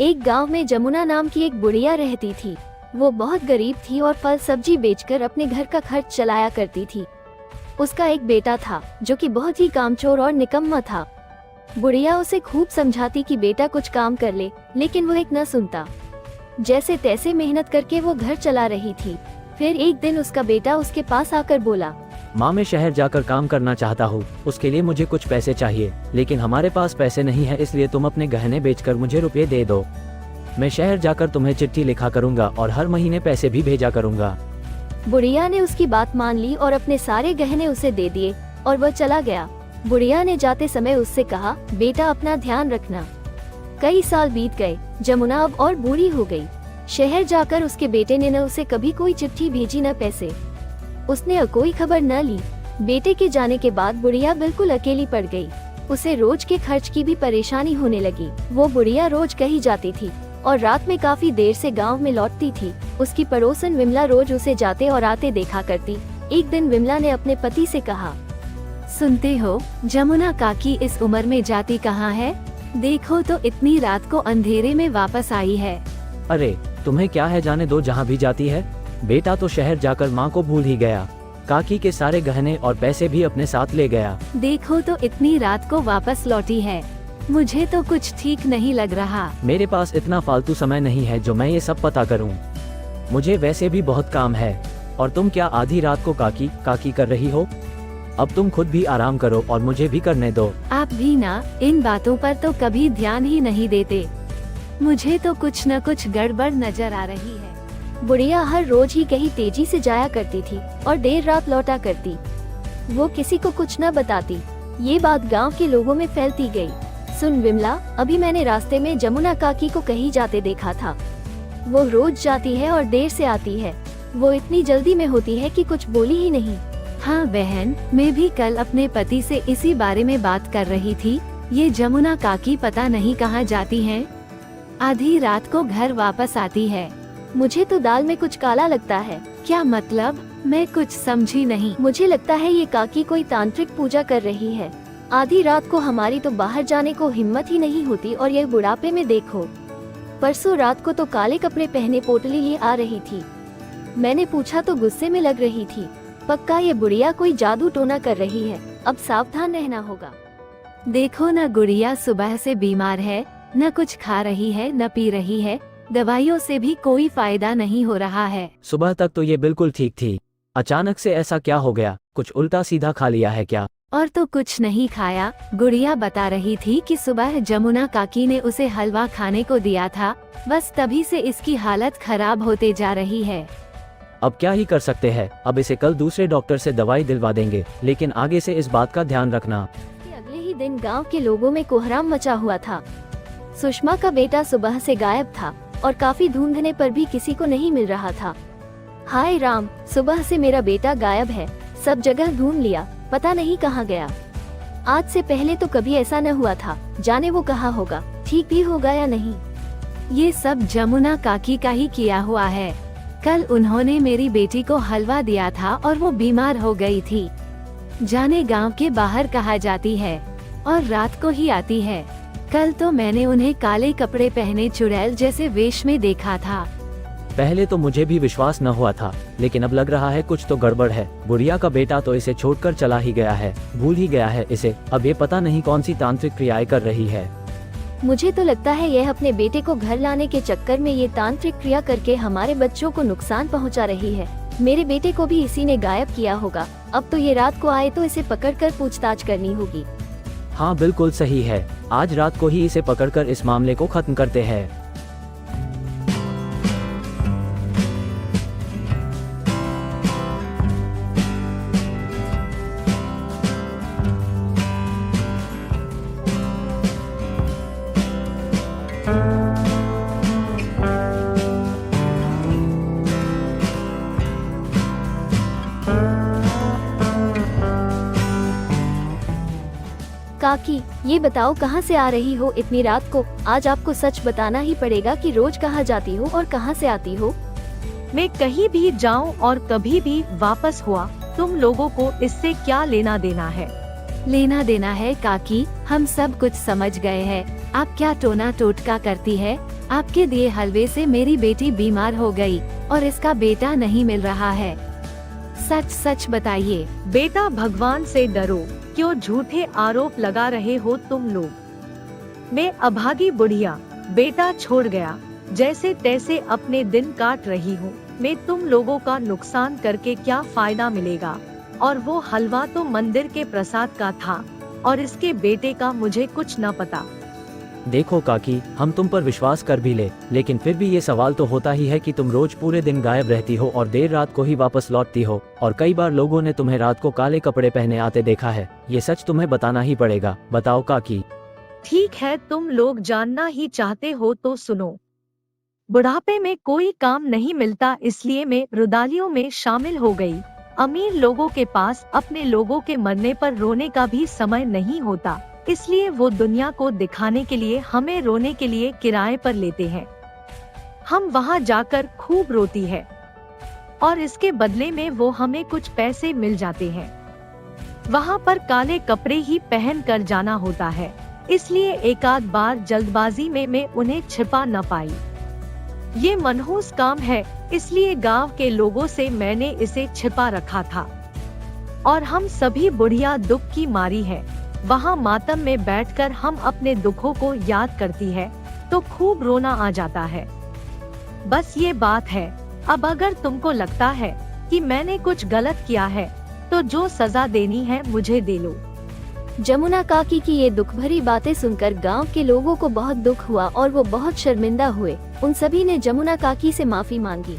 एक गांव में जमुना नाम की एक बुढ़िया रहती थी। वो बहुत गरीब थी और फल सब्जी बेचकर अपने घर का खर्च चलाया करती थी। उसका एक बेटा था जो कि बहुत ही कामचोर और निकम्मा था। बुढ़िया उसे खूब समझाती कि बेटा कुछ काम कर ले, लेकिन वो एक न सुनता। जैसे तैसे मेहनत करके वो घर चला रही थी। फिर एक दिन उसका बेटा उसके पास आकर बोला, माँ, मैं शहर जाकर काम करना चाहता हूँ। उसके लिए मुझे कुछ पैसे चाहिए, लेकिन हमारे पास पैसे नहीं है, इसलिए तुम अपने गहने बेचकर मुझे रुपए दे दो। मैं शहर जाकर तुम्हें चिट्ठी लिखा करूँगा और हर महीने पैसे भी भेजा करूँगा। बुढ़िया ने उसकी बात मान ली और अपने सारे गहने उसे दे दिए और वह चला गया। बुढ़िया ने जाते समय उससे कहा, बेटा अपना ध्यान रखना। कई साल बीत गए। जमुना अब और बूढ़ी हो गई। शहर जाकर उसके बेटे ने न उसे कभी कोई चिट्ठी भेजी न पैसे। उसने कोई खबर न ली। बेटे के जाने के बाद बुढ़िया बिल्कुल अकेली पड़ गई। उसे रोज के खर्च की भी परेशानी होने लगी। वो बुढ़िया रोज कहीं जाती थी और रात में काफी देर से गांव में लौटती थी। उसकी पड़ोसन विमला रोज उसे जाते और आते देखा करती। एक दिन विमला ने अपने पति से कहा, सुनते हो, जमुना काकी इस उम्र में जाती कहाँ है? देखो तो इतनी रात को अंधेरे में वापस आई है। अरे तुम्हें क्या है, जाने दो जहाँ भी जाती है। बेटा तो शहर जाकर माँ को भूल ही गया। काकी के सारे गहने और पैसे भी अपने साथ ले गया। देखो तो इतनी रात को वापस लौटी है। मुझे तो कुछ ठीक नहीं लग रहा। मेरे पास इतना फालतू समय नहीं है जो मैं ये सब पता करूं। मुझे वैसे भी बहुत काम है। और तुम क्या आधी रात को काकी काकी कर रही हो? अब तुम खुद भी आराम करो और मुझे भी करने दो। आप भी ना इन बातों पर तो कभी ध्यान ही नहीं देते। मुझे तो कुछ न कुछ गड़बड़ नजर आ रही है। बुढ़िया हर रोज ही कहीं तेजी से जाया करती थी और देर रात लौटा करती। वो किसी को कुछ न बताती। ये बात गांव के लोगों में फैलती गई। सुन विमला, अभी मैंने रास्ते में जमुना काकी को कहीं जाते देखा था। वो रोज जाती है और देर से आती है। वो इतनी जल्दी में होती है कि कुछ बोली ही नहीं। हाँ बहन, मैं भी कल अपने पति से इसी बारे में बात कर रही थी। ये जमुना काकी पता नहीं कहाँ जाती हैं। आधी रात को घर वापस आती है। मुझे तो दाल में कुछ काला लगता है। क्या मतलब? मैं कुछ समझी नहीं। मुझे लगता है ये काकी कोई तांत्रिक पूजा कर रही है। आधी रात को हमारी तो बाहर जाने को हिम्मत ही नहीं होती और यह बुढ़ापे में देखो। परसों रात को तो काले कपड़े पहने पोटली लिए आ रही थी। मैंने पूछा तो गुस्से में लग रही थी। पक्का ये बुढ़िया कोई जादू टोना कर रही है। अब सावधान रहना होगा। देखो न, गुड़िया सुबह से बीमार है। न कुछ खा रही है न पी रही है। दवाइयों से भी कोई फायदा नहीं हो रहा है। सुबह तक तो ये बिल्कुल ठीक थी। अचानक से ऐसा क्या हो गया? कुछ उल्टा सीधा खा लिया है क्या? और तो कुछ नहीं खाया। गुड़िया बता रही थी कि सुबह जमुना काकी ने उसे हलवा खाने को दिया था। बस तभी से इसकी हालत खराब होते जा रही है। अब क्या ही कर सकते हैं। अब इसे कल दूसरे डॉक्टर से दवाई दिलवा देंगे, लेकिन आगे से इस बात का ध्यान रखना। अगले ही दिन गांव के लोगों में कोहराम मचा हुआ था। सुषमा का बेटा सुबह से गायब था और काफी ढूंढने पर भी किसी को नहीं मिल रहा था। हाय राम, सुबह से मेरा बेटा गायब है। सब जगह ढूंढ लिया, पता नहीं कहाँ गया। आज से पहले तो कभी ऐसा न हुआ था। जाने वो कहाँ होगा, ठीक भी होगा या नहीं। ये सब जमुना काकी का ही किया हुआ है। कल उन्होंने मेरी बेटी को हलवा दिया था और वो बीमार हो गई थी। जाने गांव के बाहर कहाँ जाती है और रात को ही आती है। कल तो मैंने उन्हें काले कपड़े पहने चुड़ैल जैसे वेश में देखा था। पहले तो मुझे भी विश्वास न हुआ था, लेकिन अब लग रहा है कुछ तो गड़बड़ है। बुढ़िया का बेटा तो इसे छोड़कर चला ही गया है, भूल ही गया है इसे। अब ये पता नहीं कौन सी तांत्रिक क्रियाएं कर रही है। मुझे तो लगता है यह अपने बेटे को घर लाने के चक्कर में ये तांत्रिक क्रिया करके हमारे बच्चों को नुकसान पहुंचा रही है। मेरे बेटे को भी इसी ने गायब किया होगा। अब तो ये रात को आए तो इसे पकड़कर पूछताछ करनी होगी। हाँ बिल्कुल सही है। आज रात को ही इसे पकड़कर इस मामले को खत्म करते हैं। काकी, ये बताओ कहाँ से आ रही हो इतनी रात को? आज आपको सच बताना ही पड़ेगा कि रोज कहाँ जाती हो और कहाँ से आती हो। मैं कहीं भी जाऊं और कभी भी वापस हुआ, तुम लोगों को इससे क्या लेना देना है? लेना देना है काकी, हम सब कुछ समझ गए हैं। आप क्या टोना टोटका करती है? आपके दिए हलवे से मेरी बेटी बीमार हो गई और इसका बेटा नहीं मिल रहा है। सच सच बताइए। बेटा भगवान से डरो, क्यों झूठे आरोप लगा रहे हो तुम लोग। मैं अभागी बुढ़िया बेटा छोड़ गया, जैसे तैसे अपने दिन काट रही हूँ। मैं तुम लोगों का नुकसान करके क्या फायदा मिलेगा। और वो हलवा तो मंदिर के प्रसाद का था और इसके बेटे का मुझे न न पता। देखो काकी, हम तुम पर विश्वास कर भी लेकिन फिर भी ये सवाल तो होता ही है कि तुम रोज पूरे दिन गायब रहती हो और देर रात को ही वापस लौटती हो, और कई बार लोगों ने तुम्हें रात को काले कपड़े पहने आते देखा है। ये सच तुम्हें बताना ही पड़ेगा। बताओ काकी। ठीक है, तुम लोग जानना ही चाहते हो तो सुनो। बुढ़ापे में कोई काम नहीं मिलता, इसलिए मैं रुदालियों में शामिल हो गई। अमीर लोगों के पास अपने लोगों के मरने पर रोने का भी समय नहीं होता, इसलिए वो दुनिया को दिखाने के लिए हमें रोने के लिए किराए पर लेते हैं। हम वहाँ जाकर खूब रोती है और इसके बदले में वो हमें कुछ पैसे मिल जाते हैं। वहाँ पर काले कपड़े ही पहन कर जाना होता है, इसलिए एक आध बार जल्दबाजी में मैं उन्हें छिपा न पाई। ये मनहूस काम है, इसलिए गांव के लोगों से मैंने इसे छिपा रखा था। और हम सभी बुढ़िया दुख की मारी है। वहाँ मातम में बैठकर हम अपने दुखों को याद करती है तो खूब रोना आ जाता है। बस ये बात है। अब अगर तुमको लगता है कि मैंने कुछ गलत किया है तो जो सजा देनी है मुझे दे लो। जमुना काकी की ये दुख भरी बातें सुनकर गांव के लोगों को बहुत दुख हुआ और वो बहुत शर्मिंदा हुए। उन सभी ने जमुना काकी से माफी मांगी।